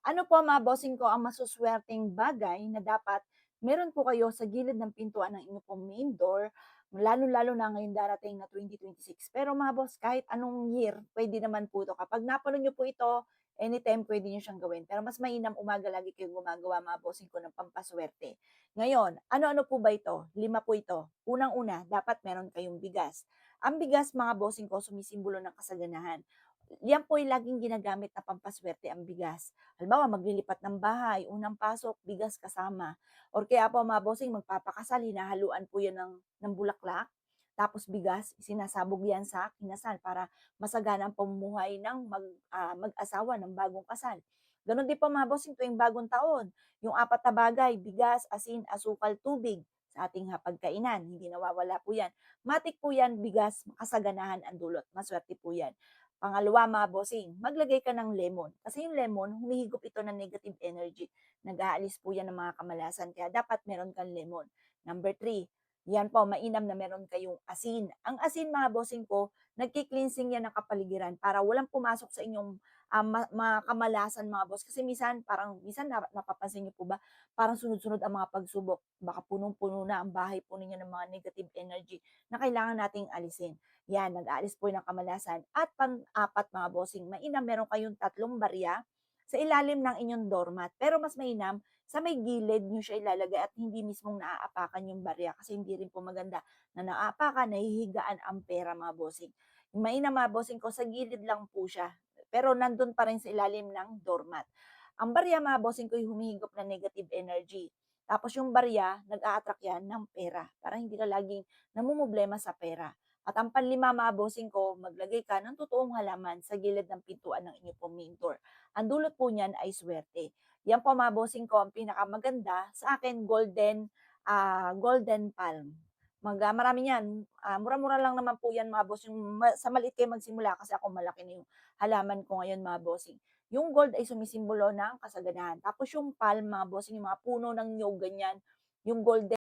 Ano po mga bossing ko ang masuswerteng bagay na dapat meron po kayo sa gilid ng pintuan ng inyong pong main door, lalo-lalo na ngayong darating na 2026. Pero mga boss, kahit anong year, pwede naman po ito. Kapag napanood nyo po ito, anytime pwede nyo siyang gawin. Pero mas mainam umaga lagi kayong gumagawa mga bossing ko ng pampaswerte. Ngayon, ano-ano po ba ito? 5 po ito. Unang-una, dapat meron kayong bigas. Ang bigas mga bossing ko, sumisimbolo ng kasaganahan. Yan po ay laging ginagamit na pampaswerte ang bigas. Halimbawa, maglilipat ng bahay, unang pasok, bigas kasama. Or kaya po mga bossing, magpapakasal, hinahaluan po yan ng bulaklak. Tapos bigas, sinasabog yan sa kinasal para masagana ang pamumuhay ng mag-asawa ng bagong kasal. Ganon din po mga bossing tuwing bagong taon. Yung apat na bagay, bigas, asin, asukal, tubig sa ating hapagkainan. Hindi nawawala po yan. Matik po yan, bigas, kasaganahan ang dulot. Maswerte po yan. Pangalawa, mga bossing, maglagay ka ng lemon. Kasi yung lemon, humihigop ito ng negative energy. Nag-aalis po yan ng mga kamalasan. Kaya dapat meron kang lemon. Number three, yan po, mainam na meron kayong asin. Ang asin, mga bossing ko, nagki-cleansing yan ng kapaligiran para walang pumasok sa inyong mga kamalasan, mga boss. Kasi minsan napapansin niyo po ba, parang sunod-sunod ang mga pagsubok. Baka punong-puno na ang bahay po ninyo ng mga negative energy na kailangan nating alisin. Yan, nag-aalis po ng kamalasan. At pang-apat mga bossing, mainam meron kayong 3 barya sa ilalim ng inyong doormat. Pero mas mainam, sa may gilid nyo siya ilalagay at hindi mismong naaapakan yung barya kasi hindi rin po maganda na naaapakan, nahihigaan ang pera mga bossing. Yung mainam mga bossing ko, sa gilid lang po siya. Pero nandun pa rin sa ilalim ng doormat. Ang barya mga bossing ko yung humihigop ng negative energy. Tapos yung barya, nag-a-attract yan ng pera para hindi ka laging namumblema sa pera. At ang panlima mga bossing ko, maglagay ka ng totoong halaman sa gilid ng pintuan ng inyong pong main door. Ang dulot po niyan ay swerte. Yan po mga bossing ko, ang pinakamaganda sa akin, golden palm. Marami yan. Mura-mura lang naman po yan mga boss. Sa maliit kayo magsimula kasi ako malaki na yung halaman ko ngayon mga bossing. Yung gold ay sumisimbolo ng kasaganahan. Tapos yung palm mga bossing, yung mga puno ng nyog, ganyan. Yung golden